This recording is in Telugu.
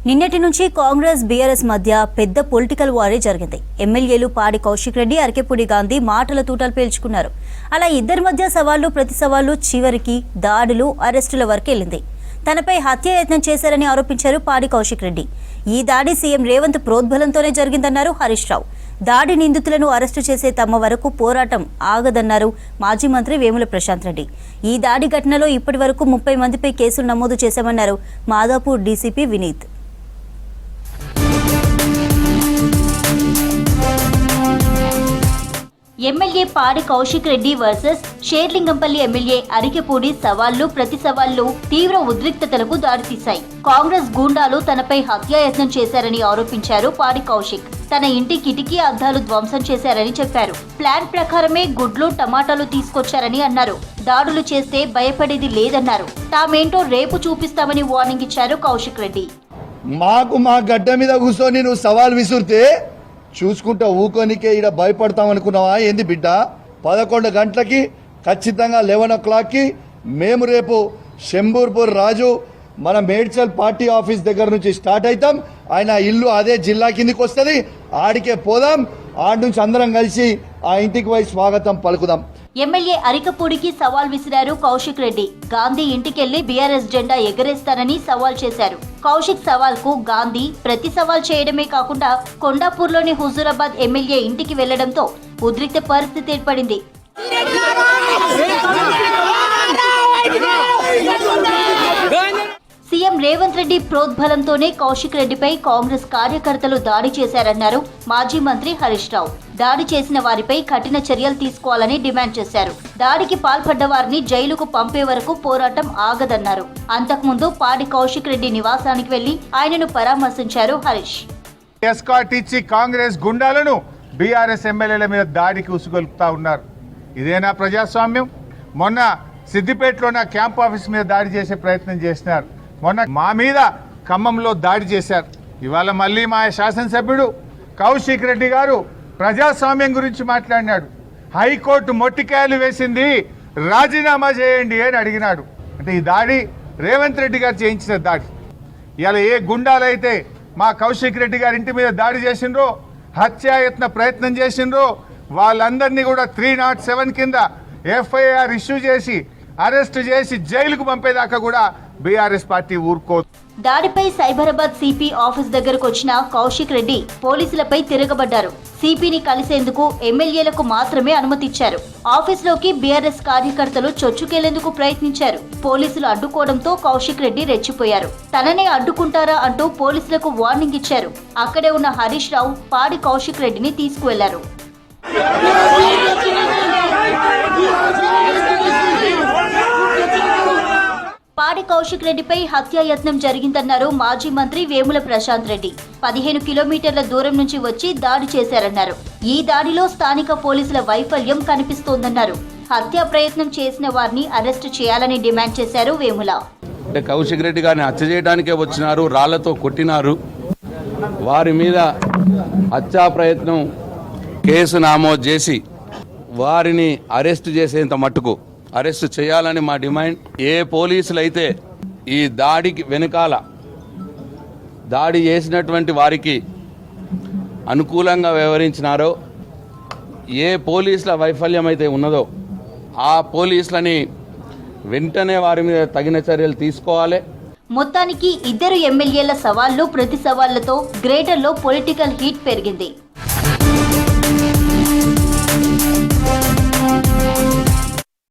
నిన్నటి నుంచి కాంగ్రెస్ బీఆర్ఎస్ మధ్య పెద్ద పొలిటికల్ వారే జరిగింది. ఎమ్మెల్యేలు పాడి కౌశిక్ రెడ్డి, అరకెపూడి గాంధీ మాటల తూటాలు పేల్చుకున్నారు. అలా ఇద్దరి మధ్య సవాళ్లు ప్రతి సవాళ్లు చివరికి దాడులు, అరెస్టుల వరకు వెళ్ళింది. తనపై హత్యాయత్నం చేశారని ఆరోపించారు పాడి కౌశిక్ రెడ్డి. ఈ దాడి సీఎం రేవంత్ ప్రోద్బలంతోనే జరిగిందన్నారు హరీష్ రావు. దాడి నిందితులను అరెస్టు చేసే తమ వరకు పోరాటం ఆగదన్నారు మాజీ మంత్రి వేముల ప్రశాంత్ రెడ్డి. ఈ దాడి ఘటనలో ఇప్పటి వరకు 30 మందిపై కేసులు నమోదు చేశామన్నారు మాదాపూర్ డీసీపీ వినీత్. ఎమ్మెల్యే పాడి కౌశిక్ రెడ్డి వర్సెస్ షేర్లింగంపల్లి ఎమ్మెల్యే అరికెపూడి సవాళ్లు ప్రతి సవాళ్లు తీవ్ర ఉద్రిక్తతలకు దారితీశాయి. కాంగ్రెస్ గూండాలు తనపై హత్యాయత్నం చేశారని ఆరోపించారు పాడి కౌశిక్. తన ఇంటి కిటికీ అద్దాలు ధ్వంసం చేశారని చెప్పారు. ప్లాన్ ప్రకారమే గుడ్లు, టమాటాలు తీసుకొచ్చారని అన్నారు. దాడులు చేస్తే భయపడేది లేదన్నారు. తామేంటో రేపు చూపిస్తామని వార్నింగ్ ఇచ్చారు కౌశిక్ రెడ్డి. మా గడ్డ మీద కూర్చొని నువ్వు సవాల్ విసురితే చూసుకుంటా ఊకోనికే ఇక్కడ భయపడతాం అనుకున్నావా ఏంది బిడ్డ? 11 గంటలకి ఖచ్చితంగా 11 o'clockకి మేము రేపు శంబూర్పూర్ రాజు మన మేడ్చల్ పార్టీ ఆఫీస్ దగ్గర నుంచి స్టార్ట్ అవుతాం. ఆయన ఇల్లు అదే జిల్లా కిందికి వస్తుంది. ఆడికే పోదాం. ఆడి నుంచి అందరం కలిసి ఆ ఇంటికి పోయి స్వాగతం పలుకుదాం. ఎమ్మెల్యే అరికపూడికి సవాల్ విసిరారు కౌశిక్ రెడ్డి. గాంధీ ఇంటికెళ్లి బీఆర్ఎస్ జెండా ఎగరేస్తానని సవాల్ చేశారు. కౌశిక్ సవాల్ కు గాంధీ ప్రతి సవాల్ చేయడమే కాకుండా కొండాపూర్లోని హుజూరాబాద్ ఎమ్మెల్యే ఇంటికి వెళ్లడంతో ఉద్రిక్త పరిస్థితి ఏర్పడింది. సీఎం రేవంత్ రెడ్డి ప్రోద్బలంతోనే కౌశిక్ రెడ్డిపై కాంగ్రెస్ కార్యకర్తలు దాడి చేశారన్నారు మాజీ మంత్రి హరీష్ రావు. దాడి చేసిన వారిపై కఠిన చర్యలు తీసుకోవాలని డిమాండ్ చేశారు. దాడికి పాల్పడ్డ వారిని జైలుకు పంపే వరకు పోరాటం ఆగదన్నారు. అంతకుముందు పాడి కౌశిక్ రెడ్డి నివాసానికి వెళ్లి ఆయనను పరామర్శించారు హరీష్. ఎస్కాట్ ఇచ్చి కాంగ్రెస్ గుండాలను బీఆర్ఎస్ ఎమ్మెల్యేల మీద దాడికి ఉసుగొల్పుతా ఉన్నారు. ఇదేనా ప్రజాస్వామ్యం? మొన్న సిద్దిపేటలో నా క్యాంప్ ఆఫీస్ మీద దాడి చేసే ప్రయత్నం చేసినారు. మొన్న మా మీద ఖమ్మంలో దాడి చేశారు. ఇవాళ మళ్ళీ మా శాసనసభ్యుడు కౌశిక్ రెడ్డి గారు ప్రజాస్వామ్యం గురించి మాట్లాడినాడు. హైకోర్టు మొట్టికాయలు వేసింది, రాజీనామా చేయండి అని అడిగినాడు. అంటే ఈ దాడి రేవంత్ రెడ్డి గారు చేయించిన దాడి. ఇవాళ ఏ గుండాలైతే మా కౌశిక్ రెడ్డి గారి ఇంటి మీద దాడి చేసిండ్రో, హత్యాయత్న ప్రయత్నం చేసిండ్రో వాళ్ళందరినీ కూడా 307 కింద ఎఫ్ఐఆర్ ఇష్యూ చేసి అరెస్ట్ చేసి జైలుకు పంపేదాకా కూడా బీఆర్ఎస్ పార్టీ ఊరుకోదు. దాడిపై సైబరాబాద్ సిపి ఆఫీస్ దగ్గరకు వచ్చిన కౌశిక్ రెడ్డి పోలీసులపై తిరగబడ్డారు. సిపిని కలిసేందుకు ఎమ్మెల్యేలకు మాత్రమే అనుమతిచ్చారు. ఆఫీసులోకి బీఆర్ఎస్ కార్యకర్తలు చొచ్చుకెళ్లేందుకు ప్రయత్నించారు. పోలీసులు అడ్డుకోవడంతో కౌశిక్ రెడ్డి రెచ్చిపోయారు. తననే అడ్డుకుంటారా అంటూ పోలీసులకు వార్నింగ్ ఇచ్చారు. అక్కడే ఉన్న హరీష్ రావు పాడి కౌశిక్ రెడ్డిని తీసుకువెళ్లారు. పాడి కౌశిక్ రెడ్డిపై హత్యాయత్నం జరిగిందన్నారు మాజీ మంత్రి వేముల ప్రశాంత్ రెడ్డి. 15 కిలోమీటర్ల దూరం నుంచి వచ్చి దాడి చేశారన్నారు. ఈ దాడిలో స్థానిక పోలీసుల వైఫల్యం కనిపిస్తోందన్నారు. హత్యా ప్రయత్నం చేసిన వారిని అరెస్టు చేయాలని డిమాండ్ చేశారు వేముల. కౌశిక్ రెడ్డి గారిని హత్య చేయడానికే వచ్చినారు, రాళ్లతో కొట్టినారు. వారి మీద హత్యా ప్రయత్నం కేసు నమోదు చేసి వారిని అరెస్టు చేసేంత మట్టుకు అరెస్టు చేయాలని మా డిమాండ్. ఏ పోలీసులు అయితే ఈ దాడికి వెనుకాల దాడి చేసినటువంటి వారికి అనుకూలంగా వ్యవహరించినారో, ఏ పోలీసుల వైఫల్యం అయితే ఉన్నదో ఆ పోలీసులని వెంటనే వారి మీద తగిన చర్యలు తీసుకోవాలి. మొత్తానికి ఇద్దరు ఎమ్మెల్యేల సవాళ్లు ప్రతి సవాళ్లతో గ్రేటర్లో పొలిటికల్ హీట్ పెరిగింది.